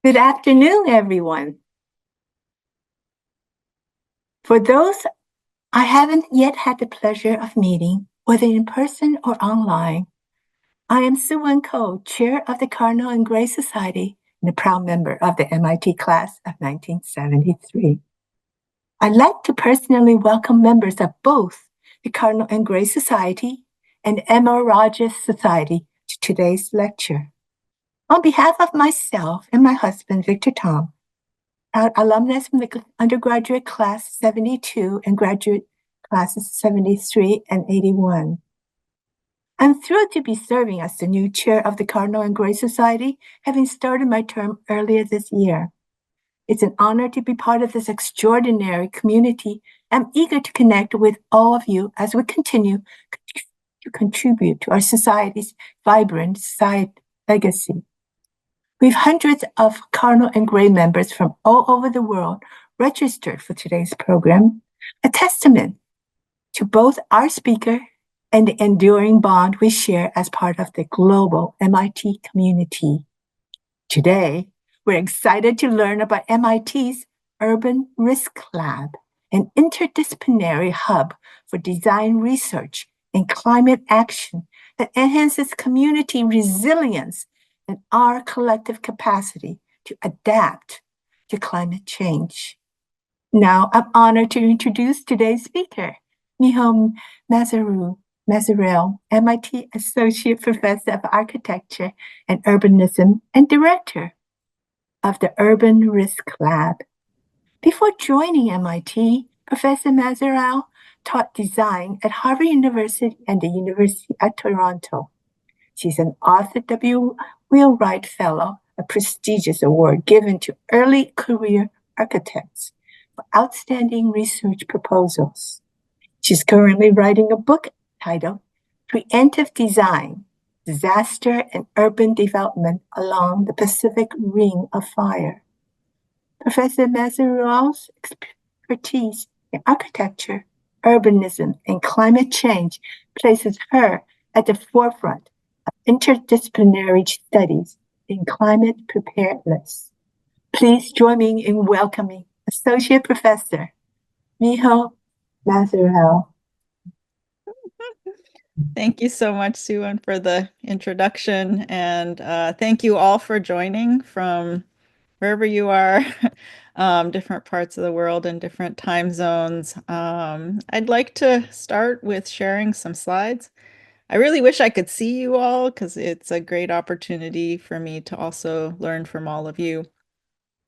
Good afternoon, everyone. For those I haven't yet had the pleasure of meeting, whether in person or online, I am Sue Ko, Chair of the Cardinal and Gray Society and a proud member of the MIT class of 1973. I'd like to personally welcome members of both the Cardinal and Gray Society and Emma Rogers Society to today's lecture. On behalf of myself and my husband, Victor Tom, proud alumnus from the undergraduate class 72 and graduate classes 73 and 81. I'm thrilled to be serving as the new chair of the Cardinal and Gray Society, having started my term earlier this year. It's an honor to be part of this extraordinary community. I'm eager to connect with all of you as we continue to contribute to our society's vibrant legacy. We have hundreds of Cardinal and Gray members from all over the world registered for today's program, a testament to both our speaker and the enduring bond we share as part of the global MIT community. Today, we're excited to learn about MIT's Urban Risk Lab, an interdisciplinary hub for design research and climate action that enhances community resilience and our collective capacity to adapt to climate change. Now, I'm honored to introduce today's speaker, Miho Mazereeuw, MIT Associate Professor of Architecture and Urbanism and Director of the Urban Risk Lab. Before joining MIT, Professor Mazereeuw taught design at Harvard University and the University of Toronto. She's an Arthur W. Wheelwright Fellow, a prestigious award given to early career architects for outstanding research proposals. She's currently writing a book titled Preemptive Design, Disaster and Urban Development Along the Pacific Ring of Fire. Professor Mazereeuw's expertise in architecture, urbanism, and climate change places her at the forefront of interdisciplinary studies in climate preparedness. Please join me in welcoming Associate Professor Miho Mazereeuw. Thank you so much, Sue, for the introduction, and thank you all for joining from wherever you are, different parts of the world and different time zones. I'd like to start with sharing some slides. I really wish I could see you all because it's a great opportunity for me to also learn from all of you.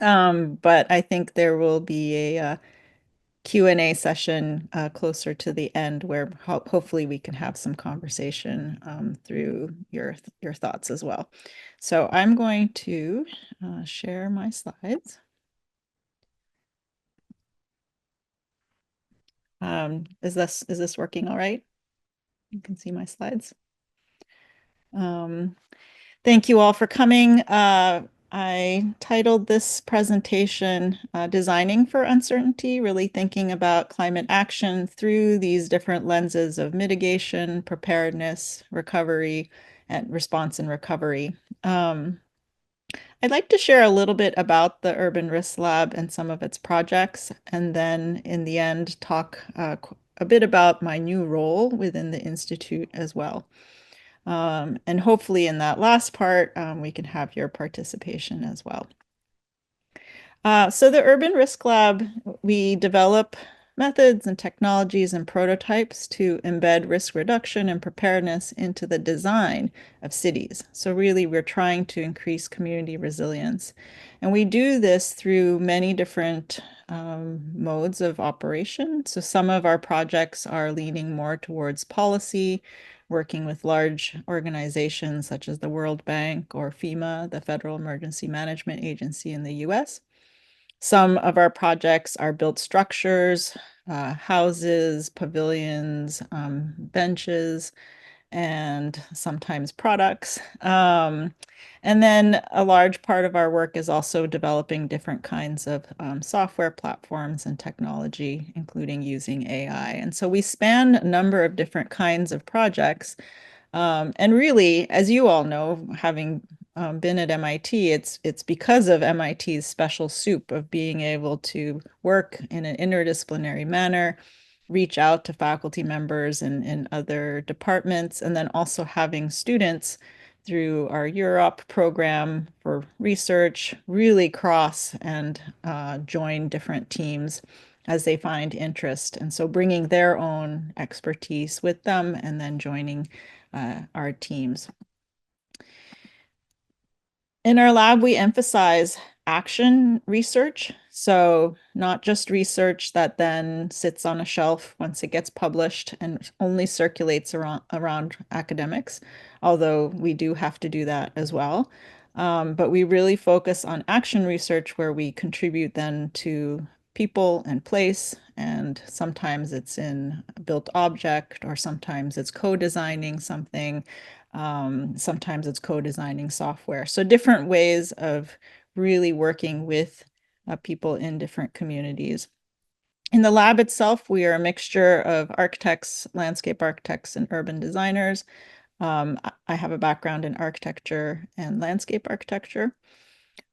But I think there will be a Q&A session closer to the end where hopefully we can have some conversation through your thoughts as well. So I'm going to share my slides. Is this working all right? You can see my slides. Thank you all for coming. I titled this presentation Designing for Uncertainty, really thinking about climate action through these different lenses of mitigation, preparedness, recovery, and response and recovery. I'd like to share a little bit about the Urban Risk Lab and some of its projects, and then in the end talk a bit about my new role within the Institute as well. And hopefully in that last part, we can have your participation as well. So the Urban Risk Lab, we develop methods and technologies and prototypes to embed risk reduction and preparedness into the design of cities. So really, we're trying to increase community resilience. And we do this through many different modes of operation. So some of our projects are leaning more towards policy, working with large organizations such as the World Bank or FEMA, the Federal Emergency Management Agency in the US. Some of our projects are built structures, houses, pavilions, benches, and sometimes products. And then a large part of our work is also developing different kinds of software platforms and technology, including using AI. And so we span a number of different kinds of projects. And really, as you all know, having been at MIT, it's because of MIT's special soup of being able to work in an interdisciplinary manner, reach out to faculty members in other departments, and then also having students through our Europe program for research really cross and join different teams as they find interest. And so bringing their own expertise with them and then joining our teams. In our lab, we emphasize action research. So not just research that then sits on a shelf once it gets published and only circulates around academics, although we do have to do that as well. But we really focus on action research where we contribute then to people and place, and sometimes it's in built object, or sometimes it's co-designing something. Sometimes it's co-designing software. So different ways of really working with people in different communities. In the lab itself, we are a mixture of architects, landscape architects, and urban designers. I have a background in architecture and landscape architecture.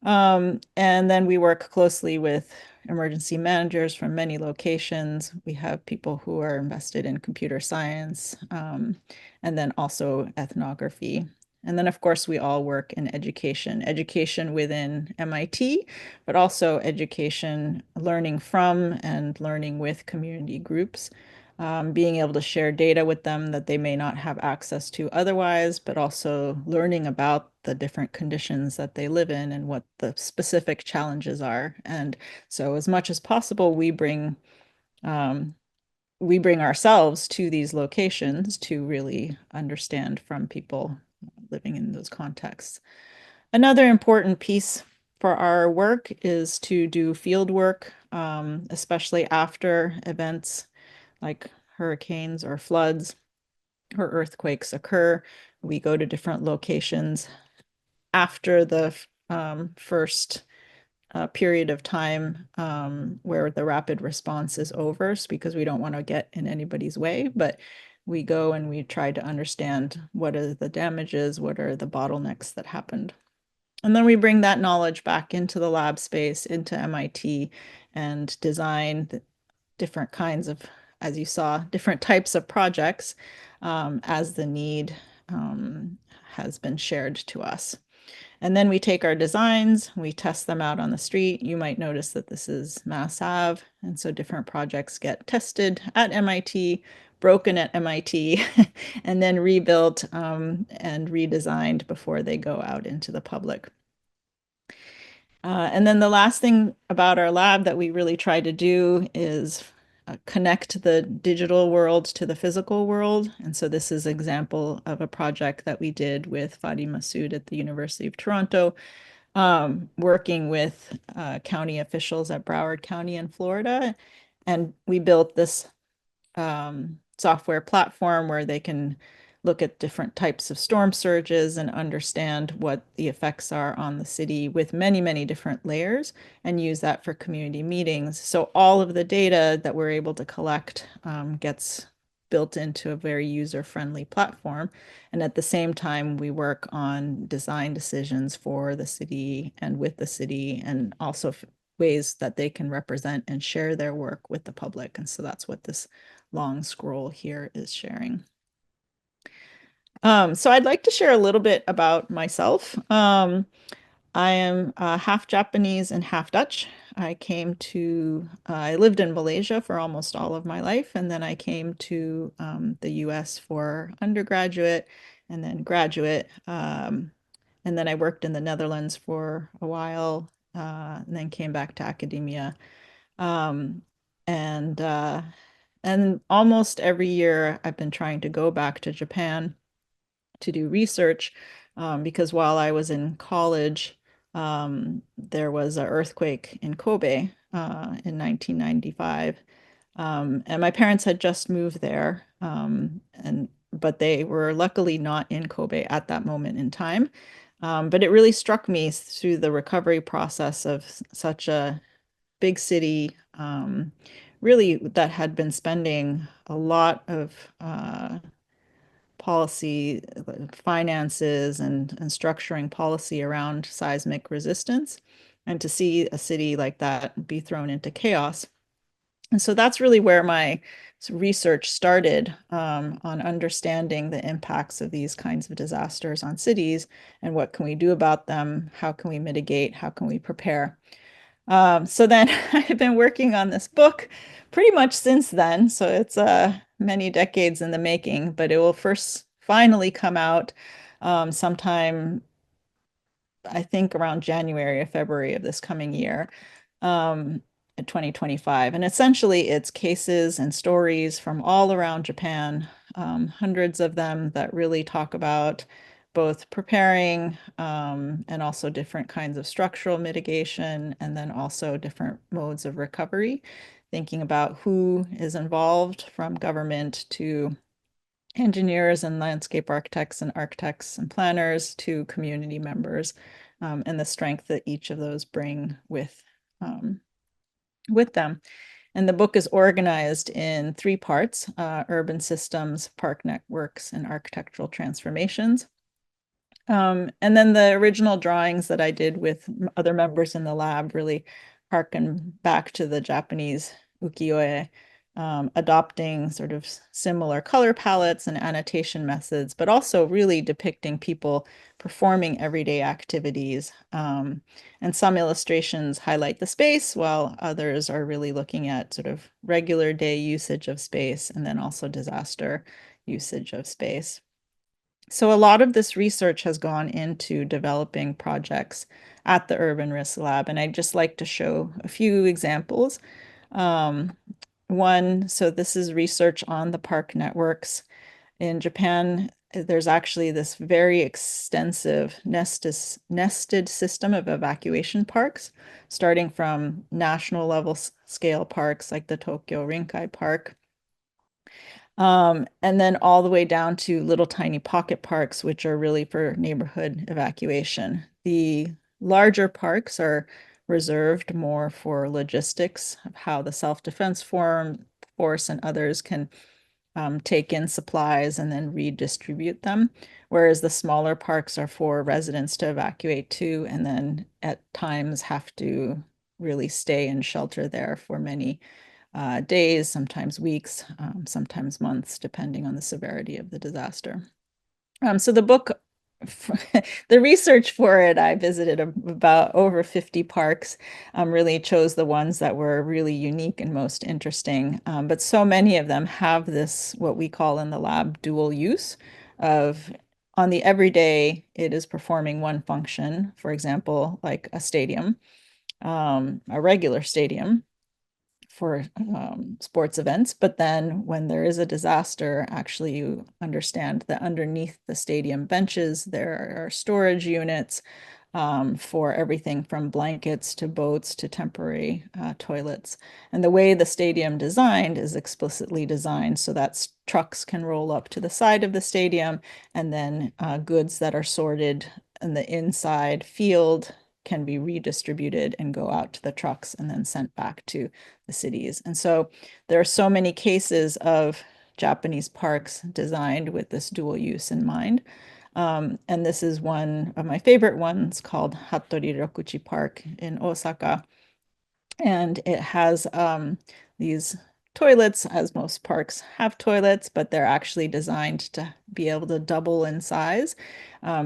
And then we work closely with emergency managers from many locations. We have people who are invested in computer science, and then also ethnography. And then, of course, we all work in education within MIT, but also education, learning from and learning with community groups, being able to share data with them that they may not have access to otherwise, but also learning about the different conditions that they live in and what the specific challenges are. And so as much as possible, we bring ourselves to these locations to really understand from people living in those contexts. Another important piece for our work is to do field work, especially after events like hurricanes or floods or earthquakes occur. We go to different locations after the first period of time where the rapid response is over, because we don't want to get in anybody's way, but we go and we try to understand what are the damages, what are the bottlenecks that happened. And then we bring that knowledge back into the lab space, into MIT, and design different kinds of, as you saw, different types of projects as the need has been shared to us. And then we take our designs, we test them out on the street. You might notice that this is Mass Ave. And so different projects get tested at MIT, broken at MIT, and then rebuilt and redesigned before they go out into the public. And then the last thing about our lab that we really try to do is connect the digital world to the physical world. And so this is an example of a project that we did with Fadi Massoud at the University of Toronto, working with county officials at Broward County in Florida. And we built this software platform where they can look at different types of storm surges and understand what the effects are on the city with many, many different layers, and use that for community meetings. So all of the data that we're able to collect gets built into a very user-friendly platform. And at the same time, we work on design decisions for the city and with the city, and also ways that they can represent and share their work with the public. And so that's what this long scroll here is sharing. So I'd like to share a little bit about myself. I am half Japanese and half Dutch. I lived in Malaysia for almost all of my life, and then I came to the US for undergraduate and then graduate. And then I worked in the Netherlands for a while, and then came back to academia. Um, and almost every year I've been trying to go back to Japan to do research, because while I was in college, there was an earthquake in Kobe in 1995. And my parents had just moved there, but they were luckily not in Kobe at that moment in time. But it really struck me through the recovery process of such a big city, really that had been spending a lot of policy, finances, and structuring policy around seismic resistance. And to see a city like that be thrown into chaos. And so that's really where my research started, on understanding the impacts of these kinds of disasters on cities and what can we do about them, how can we mitigate, how can we prepare. So then I've been working on this book pretty much since then. So it's many decades in the making, but it will first finally come out sometime, I think, around January or February of this coming year, in 2025. And essentially, it's cases and stories from all around Japan, hundreds of them that really talk about both preparing and also different kinds of structural mitigation, and then also different modes of recovery, thinking about who is involved from government to engineers and landscape architects and planners to community members, and the strength that each of those bring with them. And the book is organized in three parts: urban systems, park networks, and architectural transformations. And then the original drawings that I did with other members in the lab really harken back to the Japanese ukiyo-e, adopting sort of similar color palettes and annotation methods, but also really depicting people performing everyday activities. And some illustrations highlight the space, while others are really looking at sort of regular day usage of space and then also disaster usage of space. So a lot of this research has gone into developing projects at the Urban Risk Lab, and I'd just like to show a few examples. So this is research on the park networks. In Japan, there's actually this very extensive nested system of evacuation parks, starting from national level scale parks like the Tokyo Rinkai Park, and then all the way down to little tiny pocket parks, which are really for neighborhood evacuation. The larger parks are reserved more for logistics of how the self-defense force and others can take in supplies and then redistribute them, whereas the smaller parks are for residents to evacuate to, and then at times have to really stay and shelter there for many days, sometimes weeks, sometimes months, depending on the severity of the disaster. So the book, the research for it, I visited about over 50 parks, really chose the ones that were really unique and most interesting. But so many of them have this, what we call in the lab, dual use of, on the everyday, it is performing one function, for example, like a stadium, a regular stadium for sports events. But then when there is a disaster, actually you understand that underneath the stadium benches, there are storage units for everything from blankets to boats to temporary toilets. And the way the stadium designed is explicitly designed so that trucks can roll up to the side of the stadium, and then goods that are sorted in the inside field can be redistributed and go out to the trucks and then sent back to the cities. And so there are so many cases of Japanese parks designed with this dual use in mind. And this is one of my favorite ones called Hattori Rokuchi Park in Osaka. And it has these toilets, as most parks have toilets, but they're actually designed to be able to double in size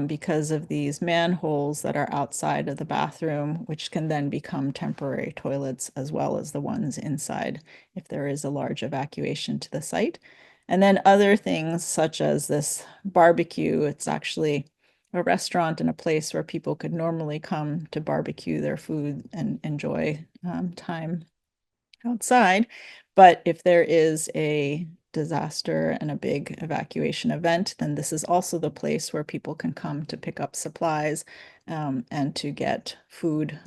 because of these manholes that are outside of the bathroom, which can then become temporary toilets as well as the ones inside if there is a large evacuation to the site. And then other things such as this barbecue, it's actually a restaurant and a place where people could normally come to barbecue their food and enjoy time outside. But if there is a disaster and a big evacuation event, then this is also the place where people can come to pick up supplies and to get food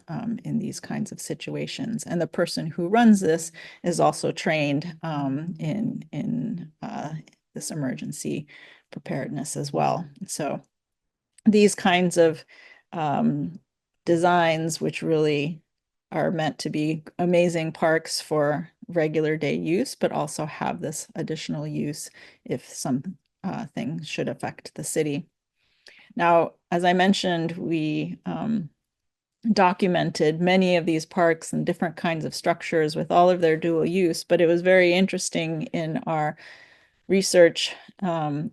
in these kinds of situations. And the person who runs this is also trained in this emergency preparedness as well. So these kinds of designs, which really are meant to be amazing parks for regular day use, but also have this additional use if some things should affect the city. Now, as I mentioned, we documented many of these parks and different kinds of structures with all of their dual use, but it was very interesting in our research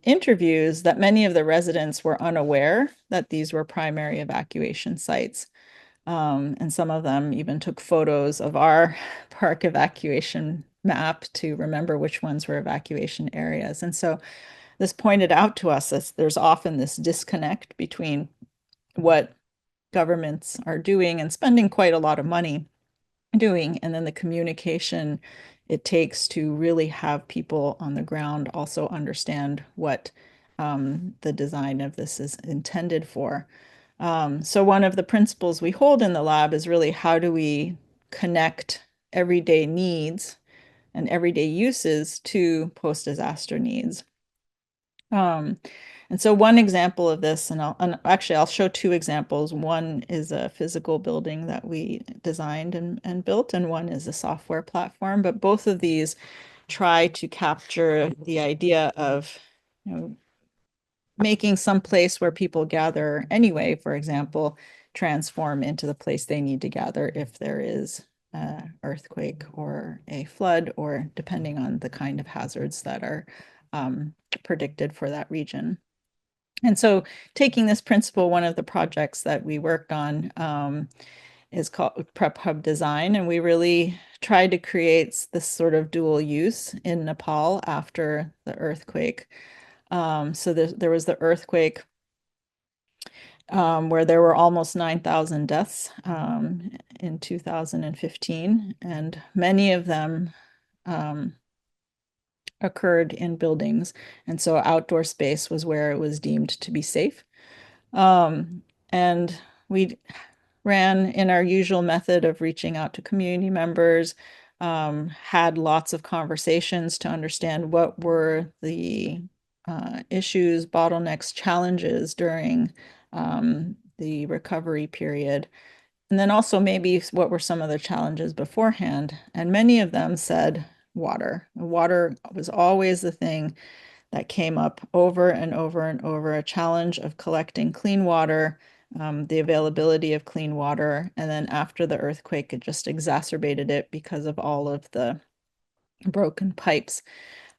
interviews that many of the residents were unaware that these were primary evacuation sites. And some of them even took photos of our park evacuation map to remember which ones were evacuation areas. And so this pointed out to us that there's often this disconnect between what governments are doing and spending quite a lot of money doing, and then the communication it takes to really have people on the ground also understand what the design of this is intended for. So one of the principles we hold in the lab is really how do we connect everyday needs and everyday uses to post-disaster needs. And so one example of this, and actually I'll show two examples. One is a physical building that we designed and built, and one is a software platform. But both of these try to capture the idea of, making some place where people gather anyway, for example, transform into the place they need to gather if there is an earthquake or a flood, or depending on the kind of hazards that are predicted for that region. And so taking this principle, one of the projects that we worked on is called Preemptive Design. And we really tried to create this sort of dual use in Nepal after the earthquake. So there was the earthquake where there were almost 9,000 deaths in 2015. And many of them occurred in buildings. And so outdoor space was where it was deemed to be safe. And we ran in our usual method of reaching out to community members, had lots of conversations to understand what were the issues, bottlenecks, challenges during the recovery period. And then also maybe what were some of the challenges beforehand. And many of them said water. Water was always the thing that came up over and over and over, a challenge of collecting clean water, the availability of clean water. And then after the earthquake, it just exacerbated it because of all of the broken pipes.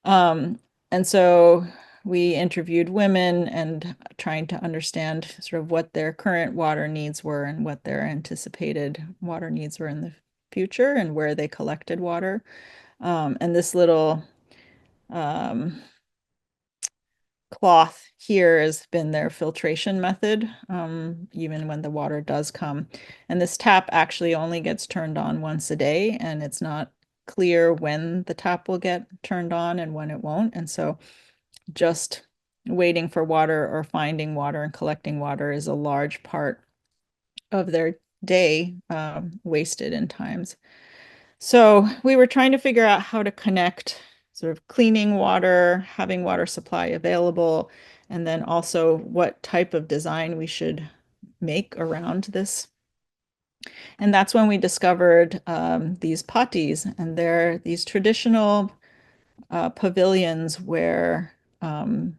And so we interviewed women and trying to understand sort of what their current water needs were and what their anticipated water needs were in the future and where they collected water. And this little cloth here has been their filtration method, even when the water does come. And this tap actually only gets turned on once a day, and it's not clear when the tap will get turned on and when it won't. And so just waiting for water or finding water and collecting water is a large part of their day, wasted in times. So we were trying to figure out how to connect sort of cleaning water, having water supply available, and then also what type of design we should make around this. And that's when we discovered these patis, and they're these traditional pavilions where in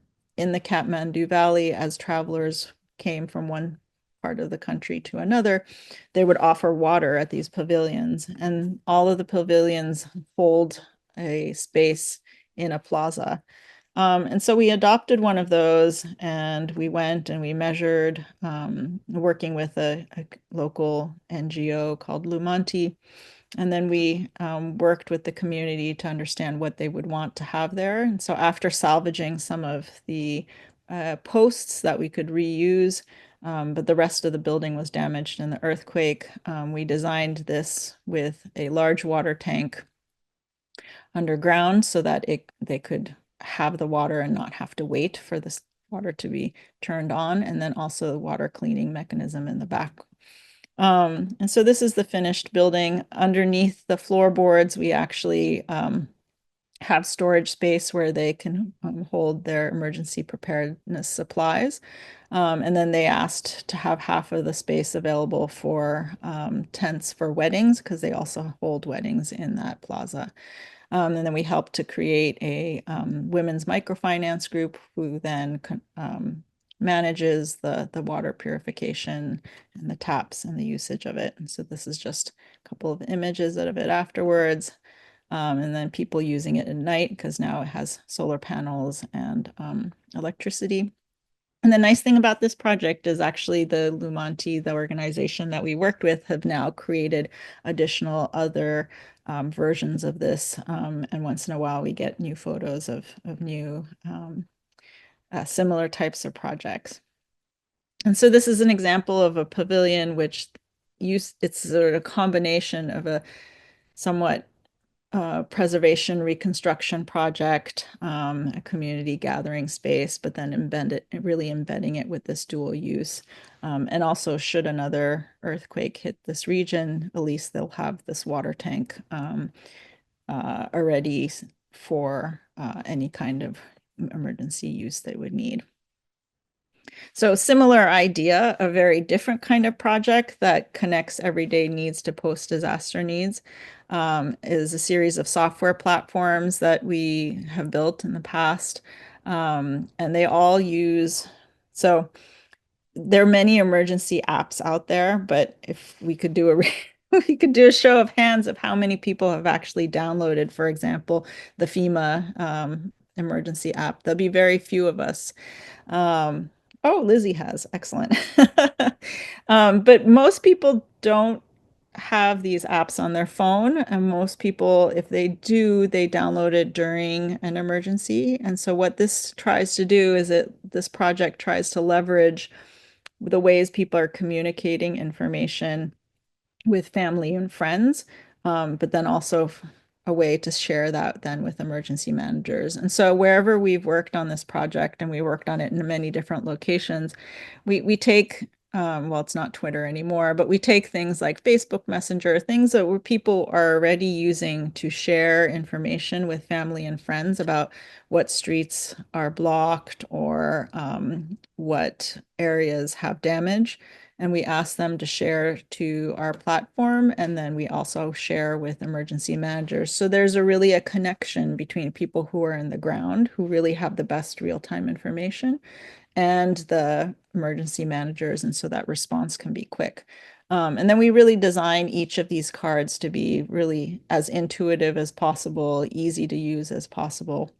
the Kathmandu Valley, as travelers came from one part of the country to another, they would offer water at these pavilions. And all of the pavilions hold a space in a plaza. And so we adopted one of those, and we went and we measured, working with a local NGO called Lumanti. And then we worked with the community to understand what they would want to have there. And so after salvaging some of the posts that we could reuse, but the rest of the building was damaged in the earthquake, we designed this with a large water tank underground so that they could have the water and not have to wait for this water to be turned on, and then also the water cleaning mechanism in the back. And so this is the finished building. Underneath the floorboards, we actually have storage space where they can hold their emergency preparedness supplies. And then they asked to have half of the space available for tents for weddings, because they also hold weddings in that plaza. And then we helped to create a women's microfinance group who then manages the water purification and the taps and the usage of it. And so this is just a couple of images of it afterwards. And then people using it at night, because now it has solar panels and electricity. And the nice thing about this project is actually the Lumonti, the organization that we worked with, have now created additional other versions of this. And once in a while, we get new photos of new similar types of projects. And so this is an example of a pavilion, which it's sort of a combination of a somewhat preservation reconstruction project, a community gathering space, but then really embedding it with this dual use. And also, should another earthquake hit this region, at least they'll have this water tank already for any kind of emergency use they would need. So similar idea, a very different kind of project that connects everyday needs to post-disaster needs, is a series of software platforms that we have built in the past. And they all use, so there are many emergency apps out there, but if we could do we could do a show of hands of how many people have actually downloaded, for example, the FEMA emergency app. There'll be very few of us. Um, oh, Lizzie has. Excellent. But most people don't have these apps on their phone, and most people, if they do, they download it during an emergency. And so what this tries to do is this project tries to leverage the ways people are communicating information with family and friends, but then also a way to share that then with emergency managers. And so wherever we've worked on this project, and we worked on it in many different locations, we take well, it's not Twitter anymore, but we take things like Facebook Messenger, things that where people are already using to share information with family and friends about what streets are blocked or what areas have damage. And we ask them to share to our platform, and then we also share with emergency managers. So there's really a connection between people who are in the ground, who really have the best real-time information, and the emergency managers. And so that response can be quick. And then we really design each of these cards to be really as intuitive as possible, easy to use as possible.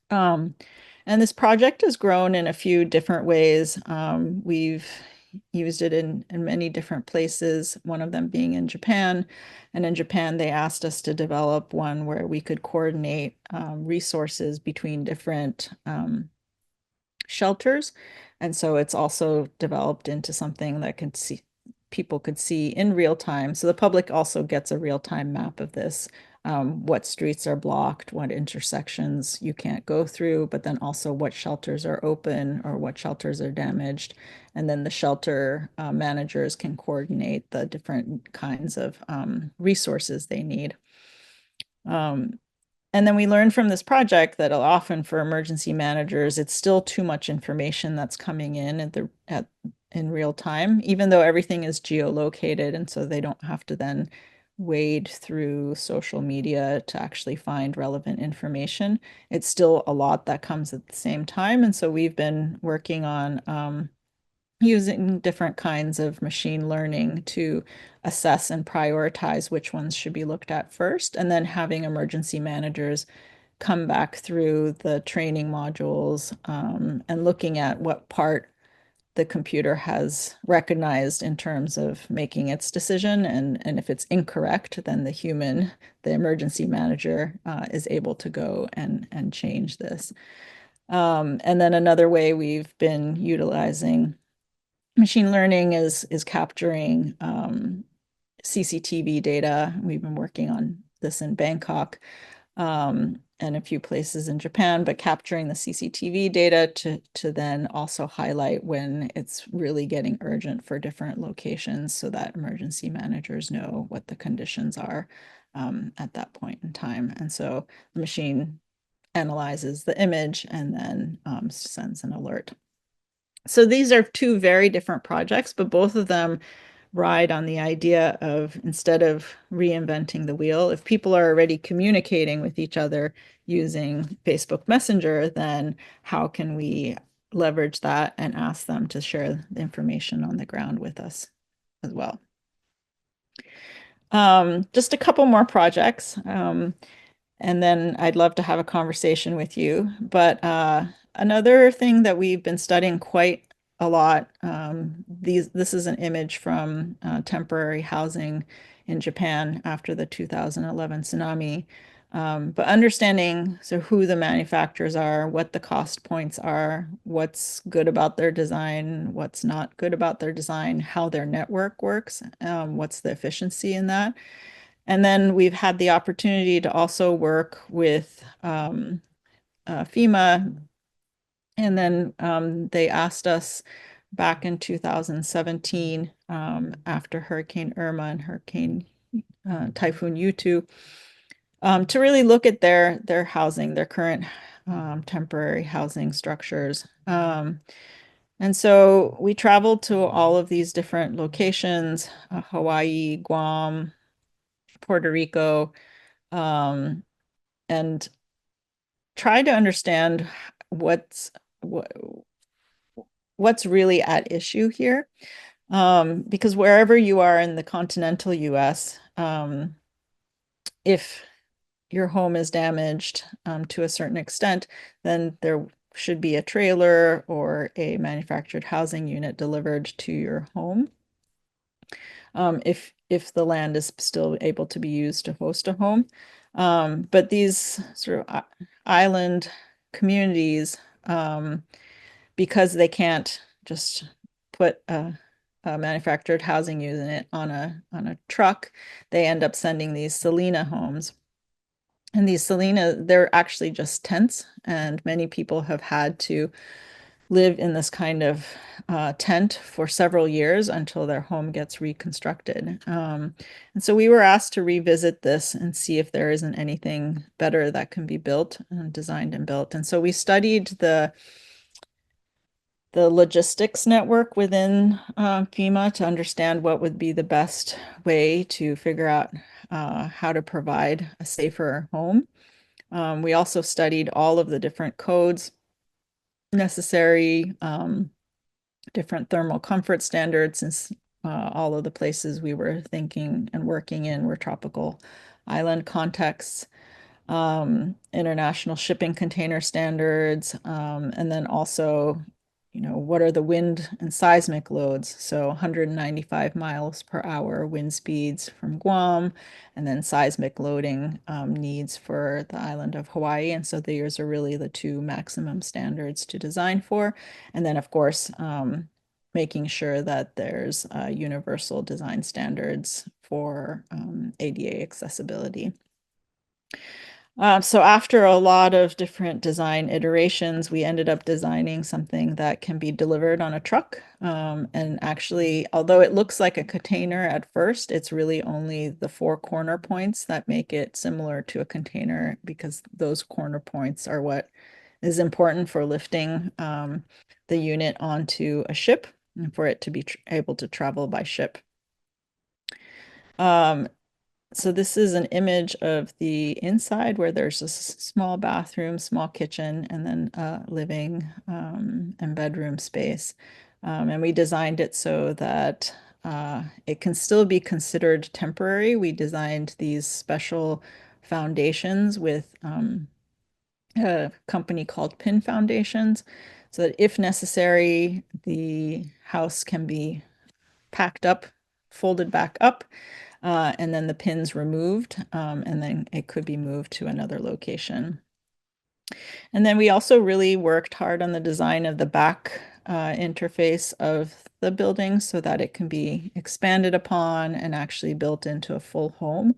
And this project has grown in a few different ways. We've used it in many different places, one of them being in Japan. And in Japan, they asked us to develop one where we could coordinate resources between different shelters. And so it's also developed into something that people could see in real time. So the public also gets a real-time map of this, what streets are blocked, what intersections you can't go through, but then also what shelters are open or what shelters are damaged. And then the shelter managers can coordinate the different kinds of resources they need. And then we learned from this project that often for emergency managers, it's still too much information that's coming in in real time, even though everything is geolocated, and so they don't have to then wade through social media to actually find relevant information. It's still a lot that comes at the same time. And so we've been working on using different kinds of machine learning to assess and prioritize which ones should be looked at first, and then having emergency managers come back through the training modules and looking at what part the computer has recognized in terms of making its decision. And if it's incorrect, then the emergency manager, is able to go and change this. And then another way we've been utilizing machine learning is capturing CCTV data. We've been working on this in Bangkok and a few places in Japan, but capturing the CCTV data to then also highlight when it's really getting urgent for different locations so that emergency managers know what the conditions are at that point in time. And so the machine analyzes the image and then sends an alert. So these are two very different projects, but both of them ride on the idea of, instead of reinventing the wheel, if people are already communicating with each other using Facebook Messenger, then how can we leverage that and ask them to share the information on the ground with us as well? Just a couple more projects. And then I'd love to have a conversation with you. But another thing that we've been studying quite a lot, this is an image from temporary housing in Japan after the 2011 tsunami. But understanding who the manufacturers are, what the cost points are, what's good about their design, what's not good about their design, how their network works, what's the efficiency in that. And then we've had the opportunity to also work with FEMA. And then they asked us back in 2017, after Hurricane Irma and Typhoon Yutu, to really look at their housing, their current temporary housing structures. And so we traveled to all of these different locations, Hawaii, Guam, Puerto Rico, and try to understand what's really at issue here. Because wherever you are in the continental US, if your home is damaged to a certain extent, then there should be a trailer or a manufactured housing unit delivered to your home. If the land is still able to be used to host a home. But these sort of island communities, because they can't just put a manufactured housing unit on a truck, they end up sending these Selena homes. And these Selena, they're actually just tents, and many people have had to live in this kind of tent for several years until their home gets reconstructed. And so we were asked to revisit this and see if there isn't anything better that can be built and designed and built. And so we studied the logistics network within FEMA to understand what would be the best way to figure out how to provide a safer home. We also studied all of the different codes necessary, different thermal comfort standards, since all of the places we were thinking and working in were tropical island contexts, international shipping container standards, and then also, what are the wind and seismic loads? So 195 miles per hour wind speeds from Guam, and then seismic loading needs for the island of Hawaii. And so these are really the two maximum standards to design for. And then, of course, making sure that there's universal design standards for ADA accessibility. So after a lot of different design iterations, we ended up designing something that can be delivered on a truck. And actually, although it looks like a container at first, it's really only the 4 corner points that make it similar to a container, because those corner points are what is important for lifting the unit onto a ship and for it to be able to travel by ship. So this is an image of the inside, where there's a small bathroom, small kitchen, and then living and bedroom space. And we designed it so that it can still be considered temporary. We designed these special foundations with a company called Pin Foundations, so that if necessary, the house can be packed up, folded back up, and then the pins removed, and then it could be moved to another location. And then we also really worked hard on the design of the back interface of the building so that it can be expanded upon and actually built into a full home.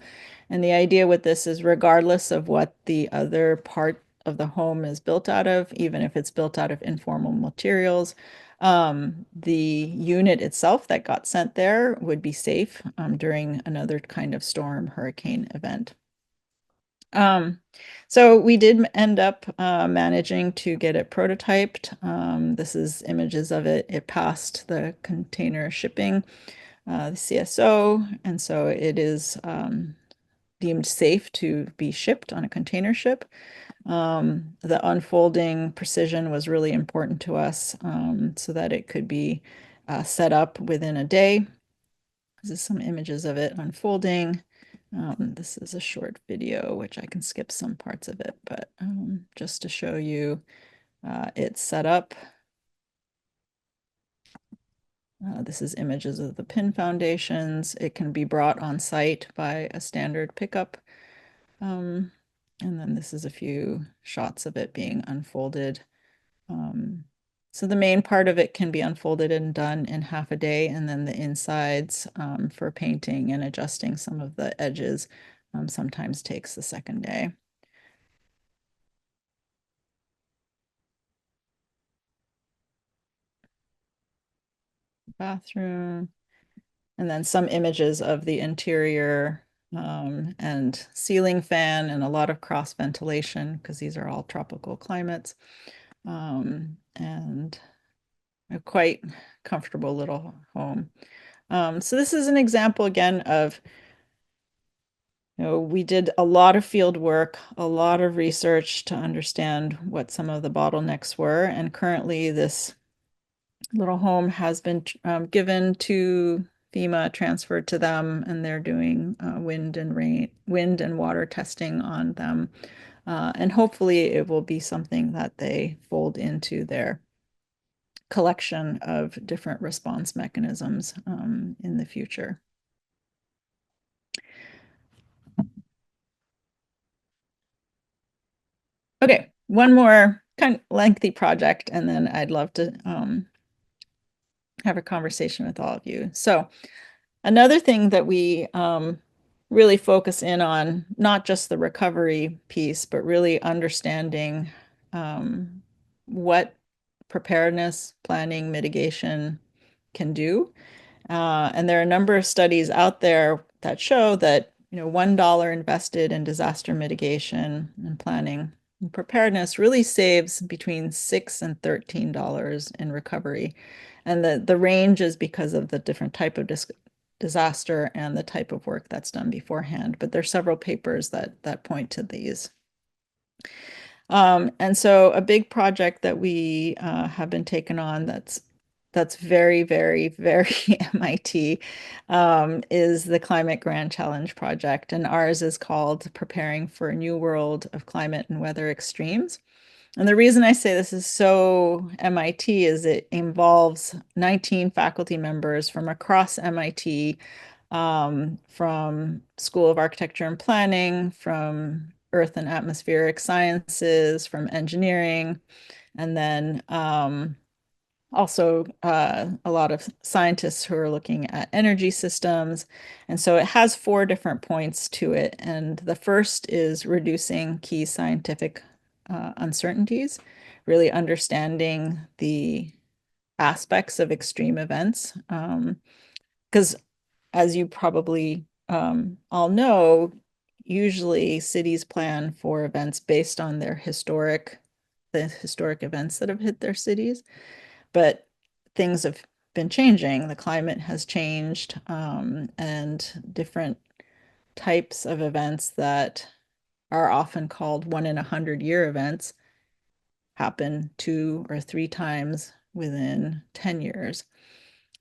And the idea with this is, regardless of what the other part of the home is built out of, even if it's built out of informal materials, The unit itself that got sent there would be safe during another kind of storm hurricane event. So we did end up managing to get it prototyped. This is images of it. It passed the container shipping, the CSO, and so it is deemed safe to be shipped on a container ship. The unfolding precision was really important to us so that it could be set up within a day. This is some images of it unfolding. This is a short video, which I can skip some parts of it, but just to show you it's set up. This is images of the pin foundations. It can be brought on site by a standard pickup. And then this is a few shots of it being unfolded. So the main part of it can be unfolded and done in half a day, and then the insides for painting and adjusting some of the edges sometimes takes the second day. Bathroom, and then some images of the interior and ceiling fan and a lot of cross ventilation because these are all tropical climates. And a quite comfortable little home. So this is an example again of, we did a lot of field work, a lot of research to understand what some of the bottlenecks were. And currently this little home has been given to FEMA, transferred to them, and they're doing wind and water testing on them. And hopefully it will be something that they fold into their collection of different response mechanisms in the future. Okay, one more kind of lengthy project, and then I'd love to have a conversation with all of you. So another thing that we really focus in on, not just the recovery piece, but really understanding what preparedness, planning, mitigation can do. And there are a number of studies out there that show that $1 invested in disaster mitigation and planning and preparedness really saves between $6 and $13 in recovery. And the range is because of the different type of disaster and the type of work that's done beforehand. But there's several papers that point to these. And so a big project that we have been taken on that's very, very, very MIT is the Climate Grand Challenge project. And ours is called Preparing for a New World of Climate and Weather Extremes. And the reason I say this is so MIT is it involves 19 faculty members from across MIT, from School of Architecture and Planning, from Earth and Atmospheric Sciences, from engineering, and then also a lot of scientists who are looking at energy systems. And so it has 4 different points to it. And the first is reducing key scientific uncertainties, really understanding the aspects of extreme events. Because as you probably all know, usually cities plan for events based on the historic events that have hit their cities. But things have been changing. The climate has changed, and different types of events that are often called 1 in 100 year events happen 2 or 3 times within 10 years.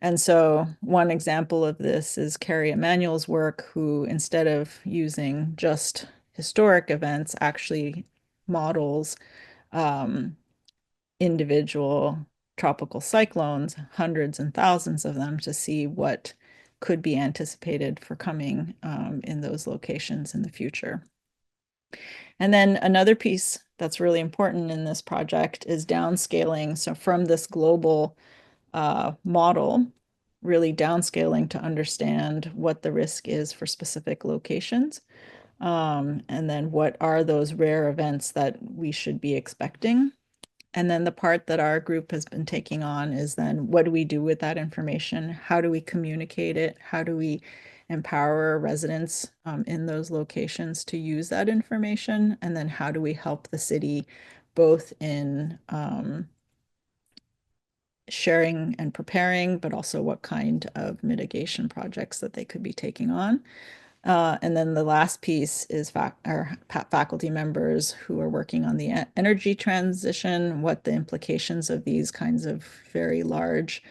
And so one example of this is Carrie Emanuel's work, who instead of using just historic events, actually models individual tropical cyclones, hundreds and thousands of them, to see what could be anticipated for coming in those locations in the future. And then another piece that's really important in this project is downscaling. So from this global model, really downscaling to understand what the risk is for specific locations. And then what are those rare events that we should be expecting. And then the part that our group has been taking on is then what do we do with that information? How do we communicate it? How do we empower residents in those locations to use that information? And then how do we help the city both in sharing and preparing, but also what kind of mitigation projects that they could be taking on? And then the last piece is faculty members who are working on the energy transition, what the implications of these kinds of very large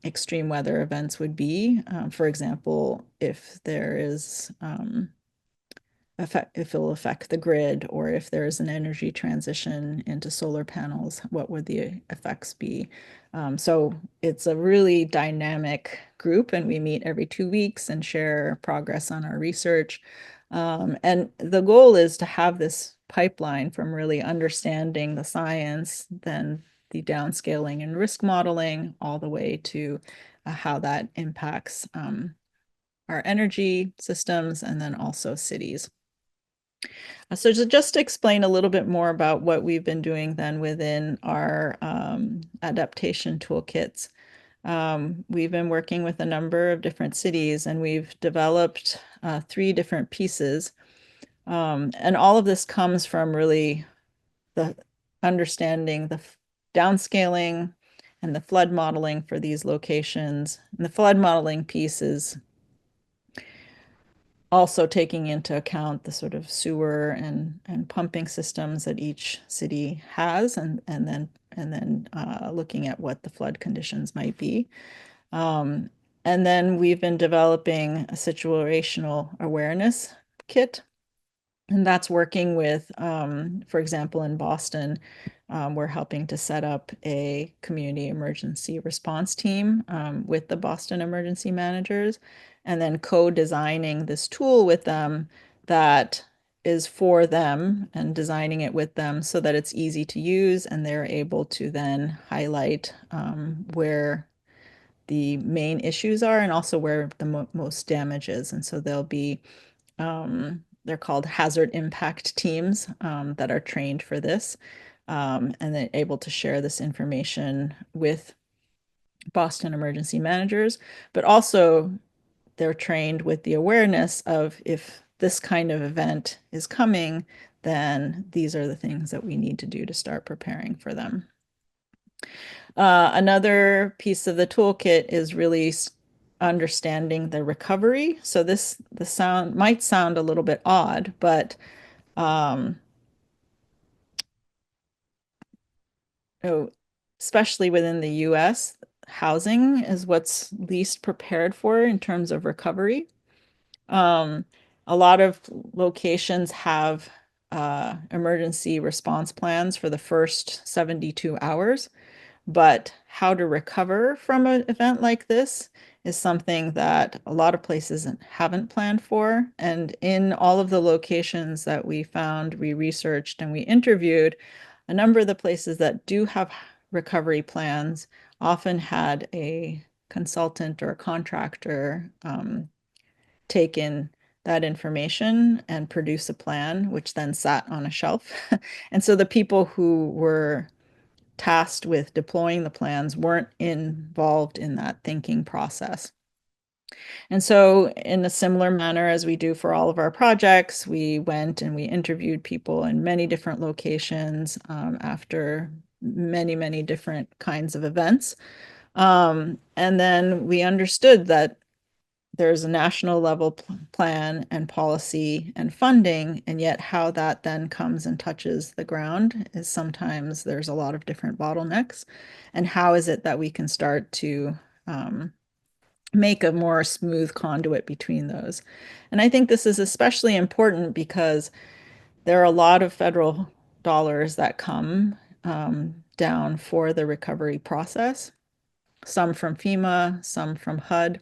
extreme weather events would be. For example, if there is if it'll affect the grid, or if there's an energy transition into solar panels, what would the effects be? So it's a really dynamic group, and we meet every 2 weeks and share progress on our research. And the goal is to have this pipeline from really understanding the science, then the downscaling and risk modeling, all the way to how that impacts our energy systems and then also cities. So just to explain a little bit more about what we've been doing then within our adaptation toolkits. We've been working with a number of different cities, and we've developed 3 different pieces. And all of this comes from really the understanding the downscaling and the flood modeling for these locations. And the flood modeling piece is also taking into account the sort of sewer and pumping systems that each city has, and then looking at what the flood conditions might be. And then we've been developing a situational awareness kit, and that's working with, for example, in Boston, we're helping to set up a community emergency response team with the Boston emergency managers, and then co-designing this tool with them that is for them, and designing it with them so that it's easy to use, and they're able to then highlight where the main issues are and also where the most damage is. And so they'll be they're called hazard impact teams that are trained for this, and they're able to share this information with Boston emergency managers, but also they're trained with the awareness of, if this kind of event is coming, then these are the things that we need to do to start preparing for them. Another piece of the toolkit is really understanding the recovery. So the sound might sound a little bit odd, but oh, especially within the US, housing is what's least prepared for in terms of recovery. A lot of locations have emergency response plans for the first 72 hours. But how to recover from an event like this is something that a lot of places haven't planned for. And in all of the locations that we found, we researched and we interviewed, a number of the places that do have recovery plans often had a consultant or a contractor take in that information and produce a plan, which then sat on a shelf. And so the people who were tasked with deploying the plans weren't involved in that thinking process. And so, in a similar manner as we do for all of our projects, we went and we interviewed people in many different locations after many, many different kinds of events. And then we understood that there's a national level plan and policy and funding, and yet how that then comes and touches the ground is sometimes there's a lot of different bottlenecks. And how is it that we can start to make a more smooth conduit between those? And I think this is especially important because there are a lot of federal dollars that come down for the recovery process, some from FEMA, some from HUD,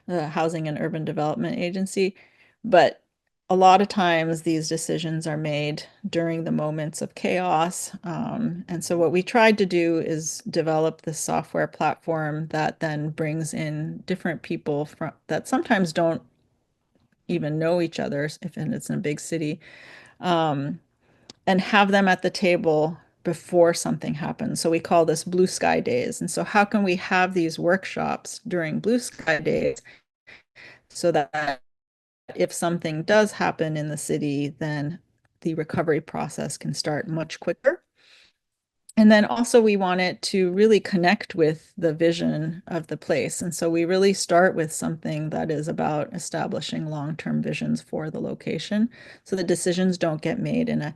the Housing and Urban Development Agency. But a lot of times these decisions are made during the moments of chaos. And so what we tried to do is develop this software platform that then brings in different people that sometimes don't even know each other if it's in a big city, and have them at the table before something happens. So we call this blue sky days. And so how can we have these workshops during blue sky days so that if something does happen in the city, then the recovery process can start much quicker. And then also we want it to really connect with the vision of the place. And so we really start with something that is about establishing long-term visions for the location. So the decisions don't get made in a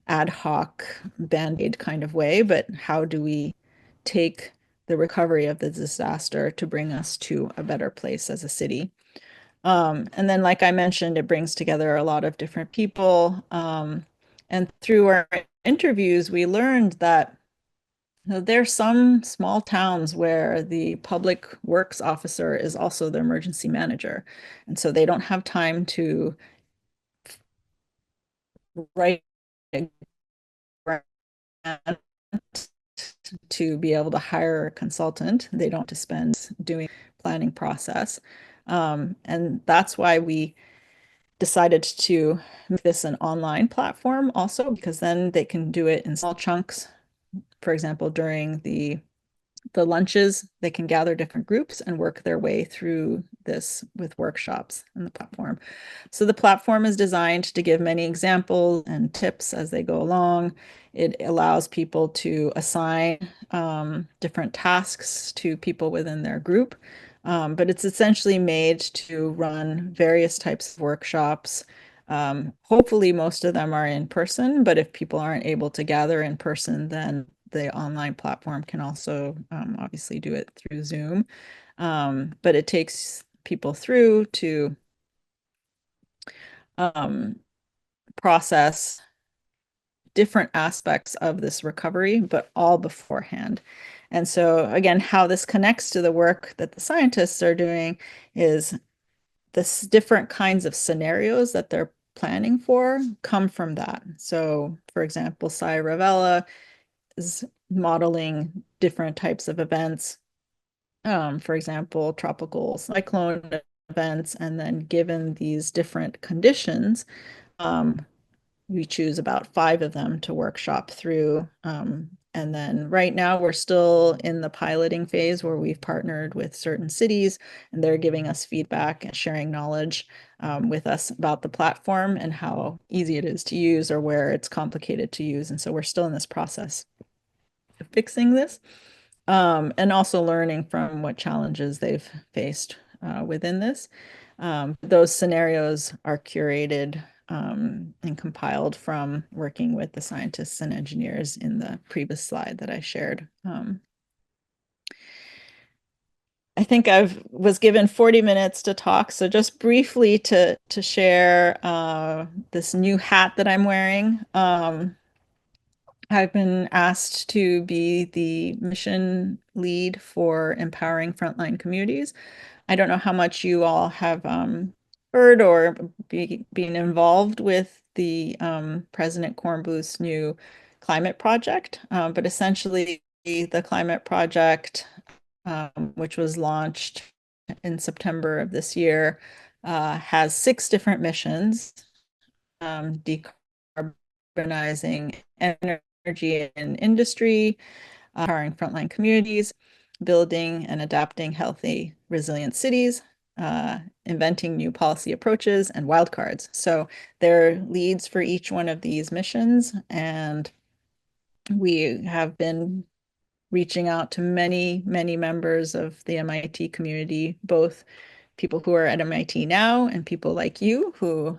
ad hoc band-aid kind of way, but how do we take the recovery of the disaster to bring us to a better place as a city? And then, like I mentioned, it brings together a lot of different people. And through our interviews, we learned that there's some small towns where the public works officer is also the emergency manager. And so they don't have time to write a grant to be able to hire a consultant. They don't have to spend doing planning process. And that's why we decided to make this an online platform also, because then they can do it in small chunks. For example, during the lunches, they can gather different groups and work their way through this with workshops in the platform. So the platform is designed to give many examples and tips as they go along. It allows people to assign different tasks to people within their group, but it's essentially made to run various types of workshops. Hopefully, most of them are in person, but if people aren't able to gather in person, then the online platform can also obviously do it through Zoom. But it takes people through to process different aspects of this recovery, but all beforehand. And so, again, how this connects to the work that the scientists are doing is this different kinds of scenarios that they're planning for come from that. So, for example, Sai Ravella is modeling different types of events, for example, tropical cyclone events, and then given these different conditions, we choose about 5 of them to workshop through. And then right now we're still in the piloting phase where we've partnered with certain cities and they're giving us feedback and sharing knowledge with us about the platform and how easy it is to use or where it's complicated to use. And so we're still in this process of fixing this and also learning from what challenges they've faced within this. Those scenarios are curated and compiled from working with the scientists and engineers in the previous slide that I shared. I think I was given 40 minutes to talk, so just briefly to share this new hat that I'm wearing. I've been asked to be the mission lead for empowering frontline communities. I don't know how much you all have heard or been involved with the President Cornbluth's new climate project, but essentially the climate project, which was launched in September of this year, has 6 different missions, decarbonizing energy and industry, empowering frontline communities, building and adapting healthy, resilient cities, inventing new policy approaches, and wildcards. So there are leads for each one of these missions, and we have been reaching out to many, many members of the MIT community, both people who are at MIT now and people like you who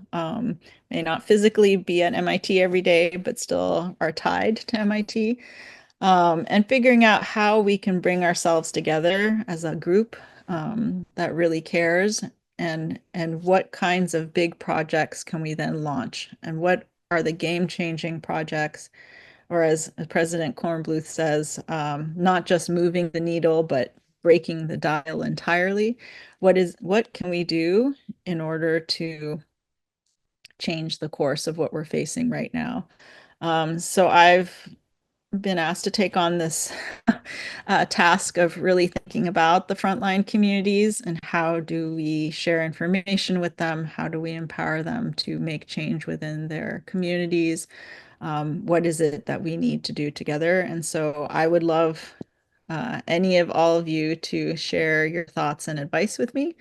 may not physically be at MIT every day, but still are tied to MIT. And figuring out how we can bring ourselves together as a group that really cares and what kinds of big projects can we then launch and what are the game-changing projects, or as President Kornbluth says, not just moving the needle, but breaking the dial entirely. What can we do in order to change the course of what we're facing right now? So I've been asked to take on this task of really thinking about the frontline communities and how do we share information with them? How do we empower them to make change within their communities? what is it that we need to do together. And so I would love any of all of you to share your thoughts and advice with me.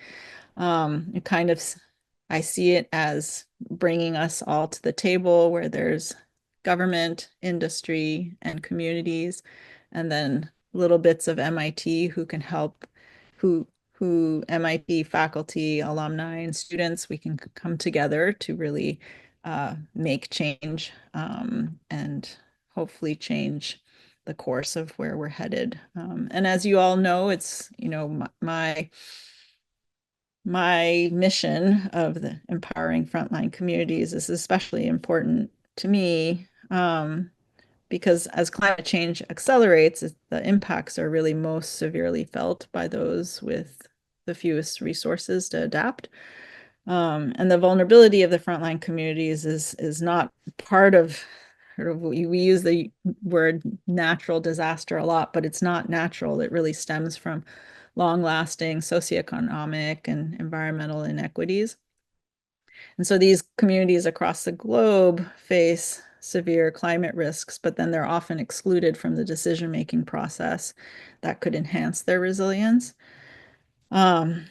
It kind of, I see it as bringing us all to the table where there's government, industry, and communities, and then little bits of MIT who can help, who MIT faculty, alumni, and students, we can come together to really make change and hopefully change the course of where we're headed. And as you all know, it's, my mission of the empowering frontline communities is especially important to me because as climate change accelerates, the impacts are really most severely felt by those with the fewest resources to adapt. And the vulnerability of the frontline communities is not part of sort of we use the word natural disaster a lot, but it's not natural. It really stems from long-lasting socioeconomic and environmental inequities. And so these communities across the globe face severe climate risks, but then they're often excluded from the decision-making process that could enhance their resilience. Um,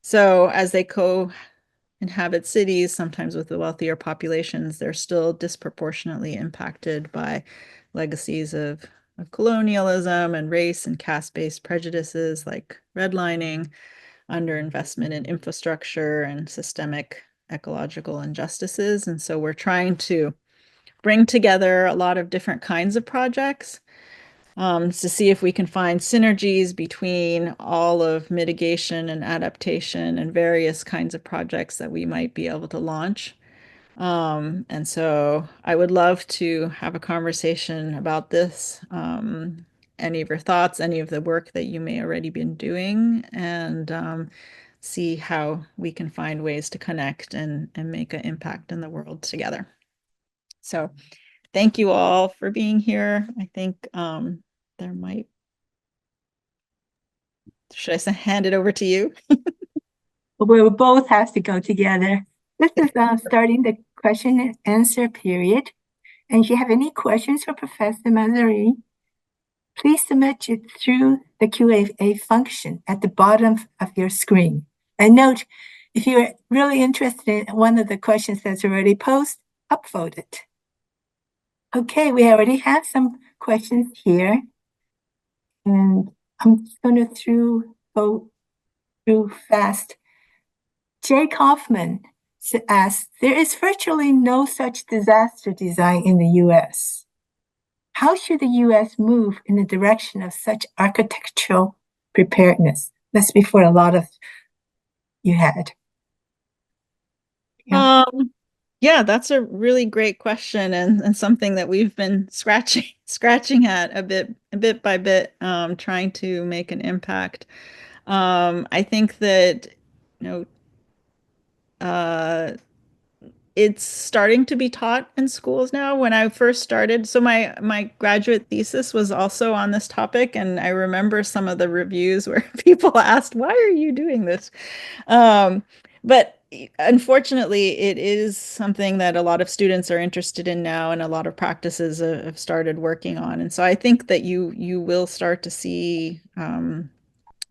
so as they co-inhabit cities, sometimes with the wealthier populations, they're still disproportionately impacted by legacies of colonialism and race and caste-based prejudices like redlining, underinvestment in infrastructure, and systemic ecological injustices. And so we're trying to bring together a lot of different kinds of projects to see if we can find synergies between all of mitigation and adaptation and various kinds of projects that we might be able to launch. And so I would love to have a conversation about this. Any of your thoughts, any of the work that you may already been doing, and see how we can find ways to connect and make an impact in the world together. So thank you all for being here. I think there might, should I hand it over to you? We both have to go together. This is starting the question and answer period. And if you have any questions for Professor Mazereeuw, please submit it through the Q&A function at the bottom of your screen. And note, if you're really interested in one of the questions that's already posted, upvote it. Okay, we already have some questions here. And I'm just going to go through fast. Jake Hoffman asks, there is virtually no such disaster design in the US. How should the US move in the direction of such architectural preparedness? That's before a lot of you had. Yeah. Yeah, that's a really great question and something that we've been scratching at a bit by bit, trying to make an impact. I think that, you know, uh, it's starting to be taught in schools now. When I first started, so my graduate thesis was also on this topic, and I remember some of the reviews where people asked, "Why are you doing this?" But unfortunately, it is something that a lot of students are interested in now, and a lot of practices have started working on. And so I think that you will start to see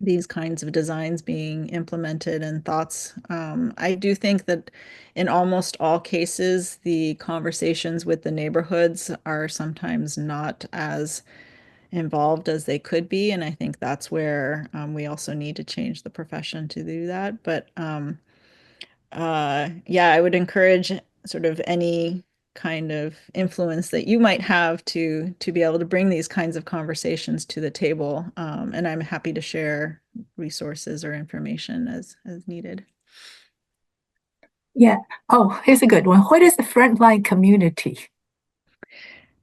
these kinds of designs being implemented and thoughts. I do think that in almost all cases, the conversations with the neighborhoods are sometimes not as involved as they could be. And I think that's where we also need to change the profession to do that. But yeah, I would encourage sort of any kind of influence that you might have to be able to bring these kinds of conversations to the table. And I'm happy to share resources or information as needed. Yeah. Oh, here's a good one. What is the frontline community?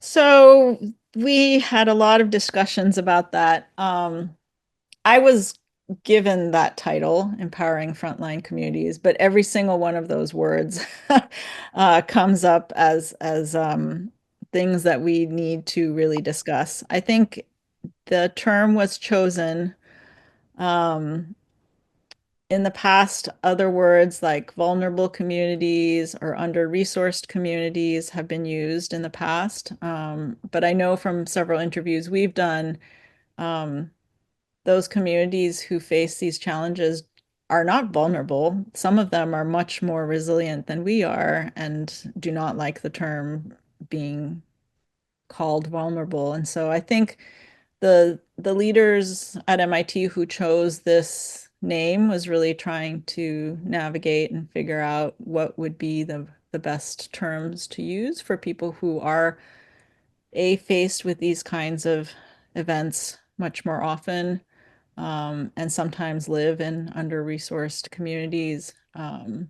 So we had a lot of discussions about that. I was given that title, Empowering Frontline Communities, but every single one of those words comes up as things that we need to really discuss. I think the term was chosen um, in the past, other words like vulnerable communities or under-resourced communities have been used in the past. But I know from several interviews we've done, um, those communities who face these challenges are not vulnerable. Some of them are much more resilient than we are and do not like the term being called vulnerable. And so I think the leaders at MIT who chose this name was really trying to navigate and figure out what would be the best terms to use for people who are faced with these kinds of events much more often, and sometimes live in under-resourced communities. And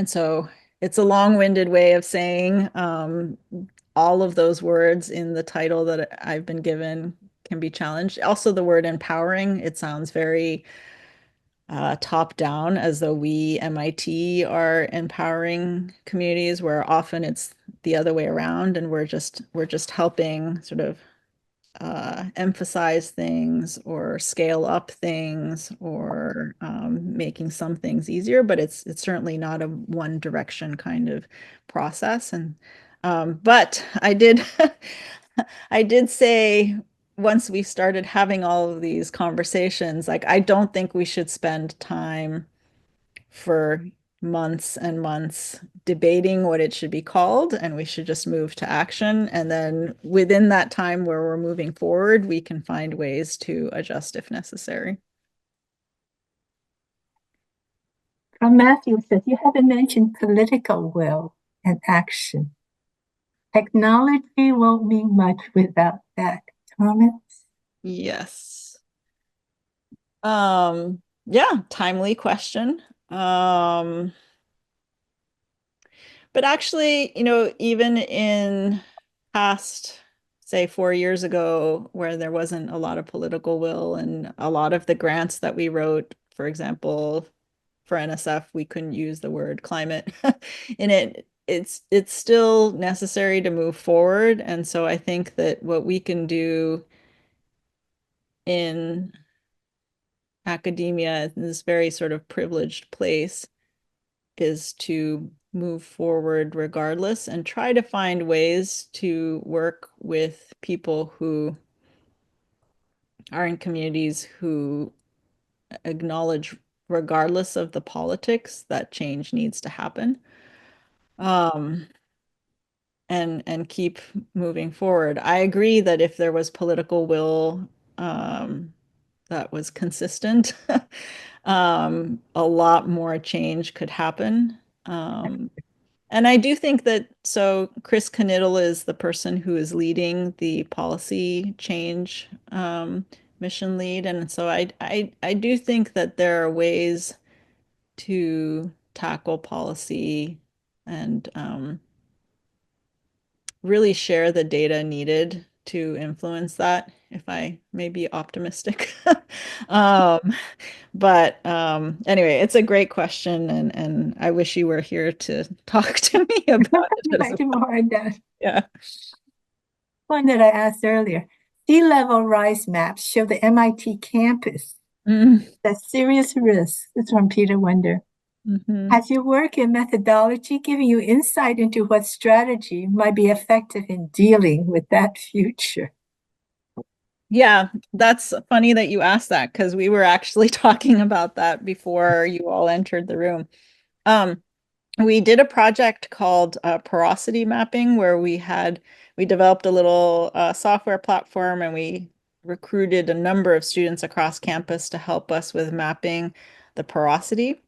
so it's a long-winded way of saying all of those words in the title that I've been given can be challenged. Also, the word empowering, it sounds very top down, as though we, MIT, are empowering communities, where often it's the other way around, and we're just helping sort of emphasize things or scale up things or making some things easier, but it's certainly not a one direction kind of process. And but I did I did say once we started having all of these conversations, like I don't think we should spend time for months and months debating what it should be called, and we should just move to action. And then within that time where we're moving forward, we can find ways to adjust if necessary. From Matthew says, you haven't mentioned political will and action. Technology won't mean much without that. Comments? Yes. Yeah, timely question. But actually, even in past, say 4 years ago, where there wasn't a lot of political will and a lot of the grants that we wrote, for example, for NSF, we couldn't use the word climate in it. It's still necessary to move forward. And so I think that what we can do in academia, in this very sort of privileged place, is to move forward regardless and try to find ways to work with people who are in communities who acknowledge, regardless of the politics, that change needs to happen. Um, and keep moving forward. I agree that if there was political will that was consistent, a lot more change could happen. And I do think that, so Chris Knittel is the person who is leading the policy change mission lead. And so I do think that there are ways to tackle policy and really share the data needed to influence that, if I may be optimistic. Um, but anyway, it's a great question, and I wish you were here to talk to me about it as Much well. more on that. Yeah. One that I asked earlier. Sea level rise maps show the MIT campus. Mm. That's serious risk. It's from Peter Wonder. Mhm. Has your work and methodology given you insight into what strategy might be effective in dealing with that future? Yeah, that's funny that you asked that, because we were actually talking about that before you all entered the room. Um, we did a project called porosity mapping, where we developed a little software platform, and we recruited a number of students across campus to help us with mapping the porosity,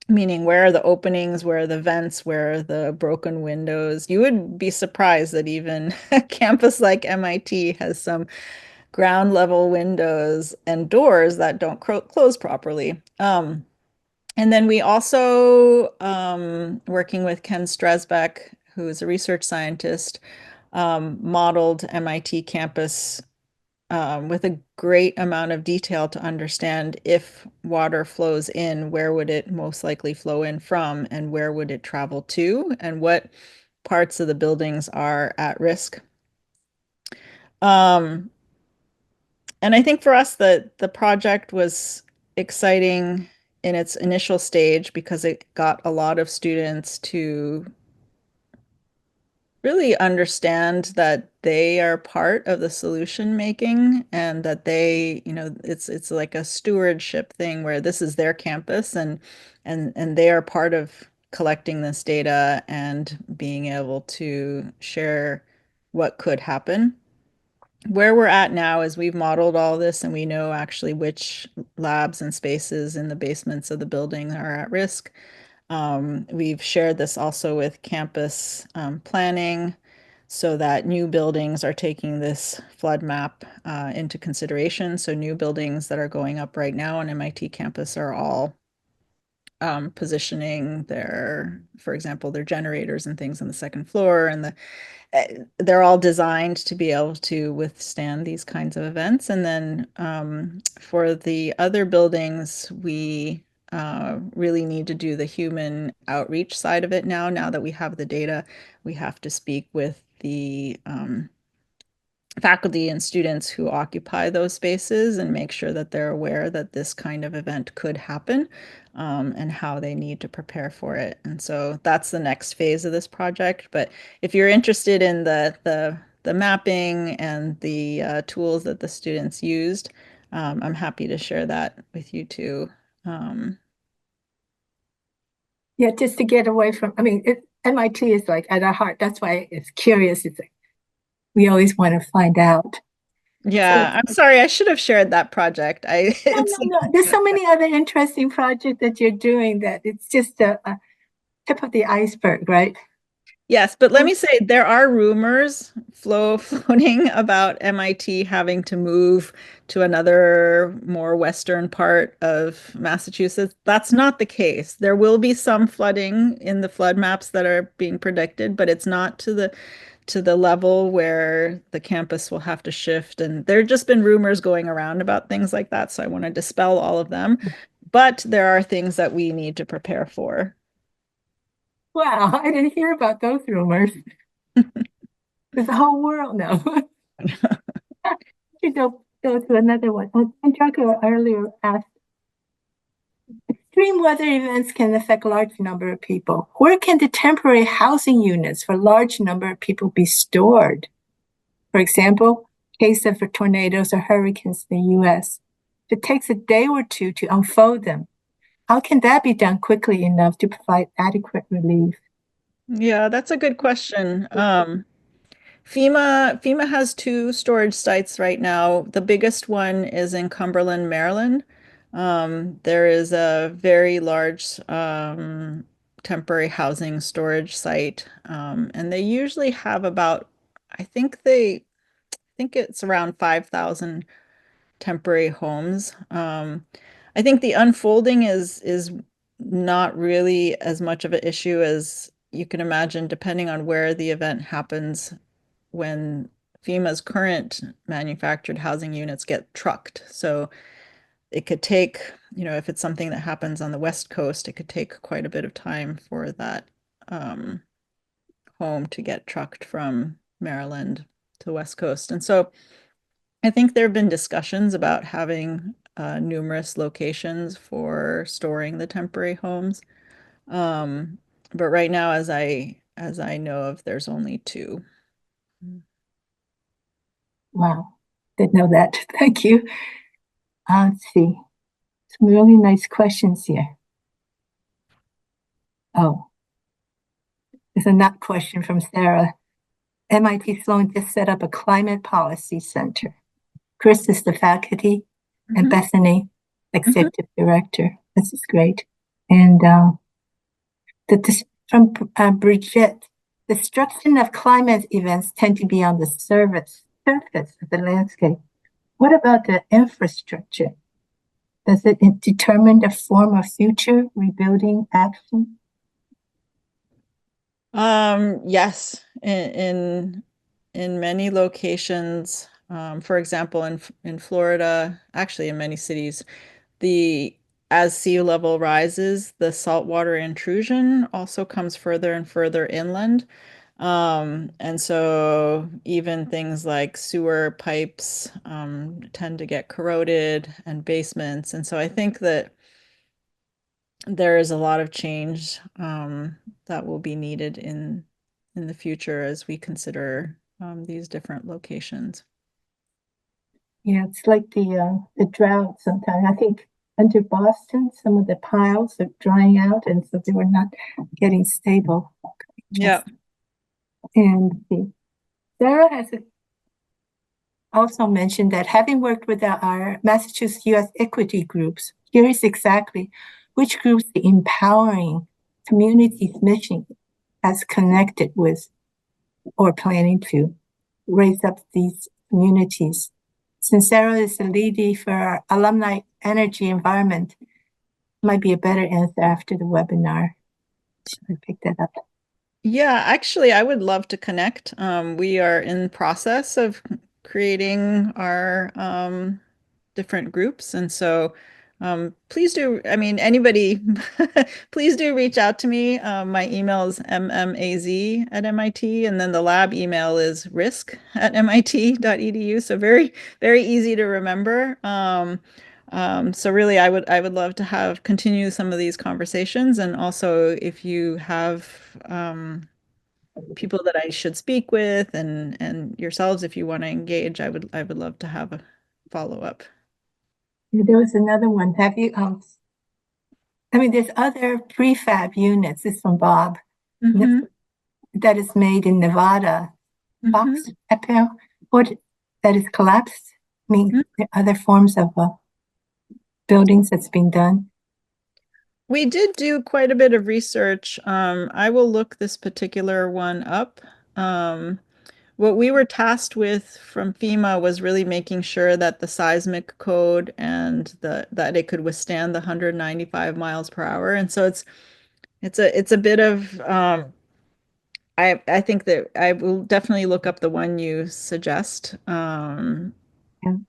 meaning where are the openings, where are the vents, where are the broken windows. You would be surprised that even a campus like MIT has some ground level windows and doors that don't close properly. And then we also, working with Ken Stresbeck, who is a research scientist, modeled MIT campus with a great amount of detail to understand, if water flows in, where would it most likely flow in from, and where would it travel to, and what parts of the buildings are at risk. And I think for us, the project was exciting in its initial stage because it got a lot of students to really understand that they are part of the solution making and that they, it's like a stewardship thing where this is their campus and they are part of collecting this data and being able to share what could happen. Where we're at now is we've modeled all this and we know actually which labs and spaces in the basements of the building are at risk. We've shared this also with campus planning so that new buildings are taking this flood map into consideration. So new buildings that are going up right now on MIT campus are all positioning for example, their generators and things on the second floor, and they're all designed to be able to withstand these kinds of events. And then for the other buildings, we really need to do the human outreach side of it now. Now that we have the data, we have to speak with the faculty and students who occupy those spaces and make sure that they're aware that this kind of event could happen, and how they need to prepare for it. And so that's the next phase of this project. But if you're interested in the mapping and the tools that the students used, I'm happy to share that with you too. Yeah, just to get away from, MIT is like at our heart. That's why it's curious. It's like we always want to find out. So, Yeah, I'm sorry, I should have shared that project. no, It's no, no. There's so many other interesting projects that you're doing that it's just a tip of the iceberg, right? Yes, but let me say there are rumors floating about MIT having to move to another more western part of Massachusetts. That's not the case. There will be some flooding in the flood maps that are being predicted, but it's not to the level where the campus will have to shift. And there have just been rumors going around about things like that, so I want to dispel all of them. But there are things that we need to prepare for. Wow, I didn't hear about those rumors. There's a whole world now. You go to another one. Andrika earlier asked, extreme weather events can affect large number of people. Where can the temporary housing units for large number of people be stored? For example, case of tornadoes or hurricanes in the US. If it takes a day or two to unfold them, how can that be done quickly enough to provide adequate relief? Yeah, that's a good question. FEMA has two storage sites right now. The biggest one is in Cumberland, Maryland. There is a very large temporary housing storage site, and they usually have about, I think it's around 5,000 temporary homes. I think the unfolding is not really as much of an issue as you can imagine, depending on where the event happens when FEMA's current manufactured housing units get trucked. So it could take, if it's something that happens on the West Coast, it could take quite a bit of time for that um, home to get trucked from Maryland to the West Coast. And so I think there have been discussions about having numerous locations for storing the temporary homes. Um, but right now, as I know of, there's only two. Wow, didn't know that. Thank you. Let's see. Some really nice questions here. Oh, there's a not question from Sarah. MIT Sloan just set up a climate policy center. Chris is the faculty and Mhm, Bethany, mhm. executive director. This is great. And from Bridget, destruction of climate events tend to be on the surface of the landscape. What about the infrastructure? Does it determine the form of future rebuilding action? Yes, in many locations, for example, in Florida, actually in many cities, the as sea level rises, the saltwater intrusion also comes further and further inland. And so even things like sewer pipes tend to get corroded and basements. And so I think that there is a lot of change that will be needed in the future as we consider these different locations. Yeah, it's like the drought sometimes. I think under Boston, some of the piles are drying out, and so they were not getting stable. Yeah. And Sarah has also mentioned that having worked with our Massachusetts U.S. equity groups, here is exactly which groups the empowering communities mission has connected with or planning to raise up these communities. Since Sarah is the lead for our alumni energy environment, might be a better answer after the webinar. I picked that up. Yeah, actually, I would love to connect. We are in process of creating our different groups, and so please do. I mean, anybody, please do reach out to me. My email is mmaz@MIT, and then the lab email is risk@mit.edu. So very, very easy to remember. So really, I would love to have continue some of these conversations, and also if you have people that I should speak with, and yourselves, if you want to engage, I would love to have a follow up. There was another one. Have you? I mean, there's other prefab units. This is from Bob. Mm-hmm. That is made in Nevada. Mm-hmm. Box apparel, what that is collapsed. I mean, there are other forms of buildings that's being done. We did do quite a bit of research. I will look this particular one up. What we were tasked with from FEMA was really making sure that the seismic code and that it could withstand the 195 miles per hour. And so it's a bit of I think that I will definitely look up the one you suggest. Yeah. And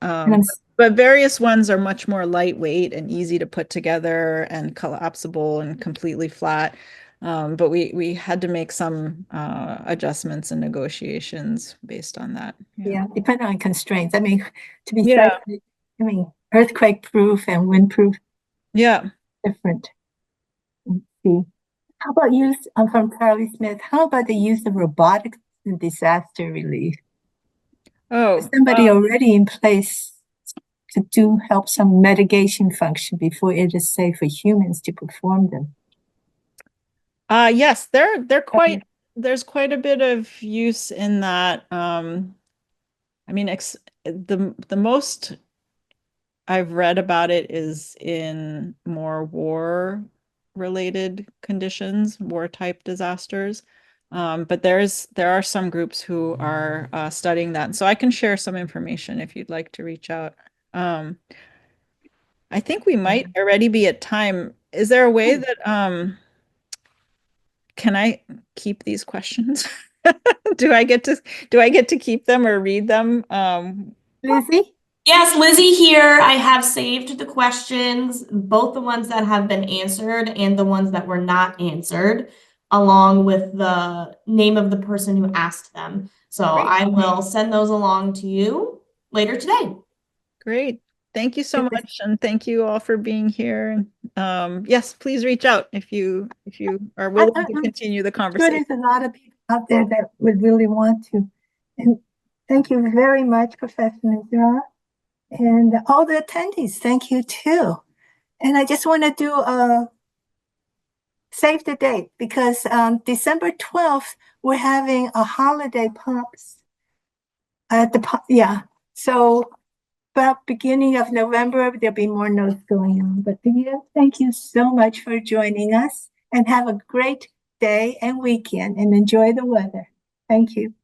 I'm But various ones are much more lightweight and easy to put together and collapsible and completely flat. But we had to make some adjustments and negotiations based on that. Yeah. yeah, depending on constraints. I mean, to be safe, Yeah. I mean, earthquake proof and wind proof, Yeah. different. Let's see. How about use, I'm from Charlie Smith. How about the use of robotics in disaster relief? Is Oh, somebody already in place to do help some mitigation function before it is safe for humans to perform them? yes, there's quite a bit of use in that. I mean, the most I've read about it is in more war related conditions, war type disasters. But there are some groups who are studying that. So I can share some information if you'd like to reach out. Um, I think we might already be at time. Is there a way that can I keep these questions? Do I get to keep them or read them? Lizzie? Yes, Lizzie here. I have saved the questions, both the ones that have been answered and the ones that were not answered, along with the name of the person who asked them. So Great. I will send those along to you later today. Great. Thank you so much, and thank you all for being here. Yes, please reach out if you are willing to continue the I'm sure conversation. there's a lot of people out there that would really want to. And thank you very much, Professor Mazereeuw, and all the attendees. Thank you too. And I just want to do save the date because December 12th we're having a holiday pops at the yeah. So about beginning of November there'll be more notes going on. But yeah, thank you so much for joining us and have a great day and weekend and enjoy the weather. Thank you.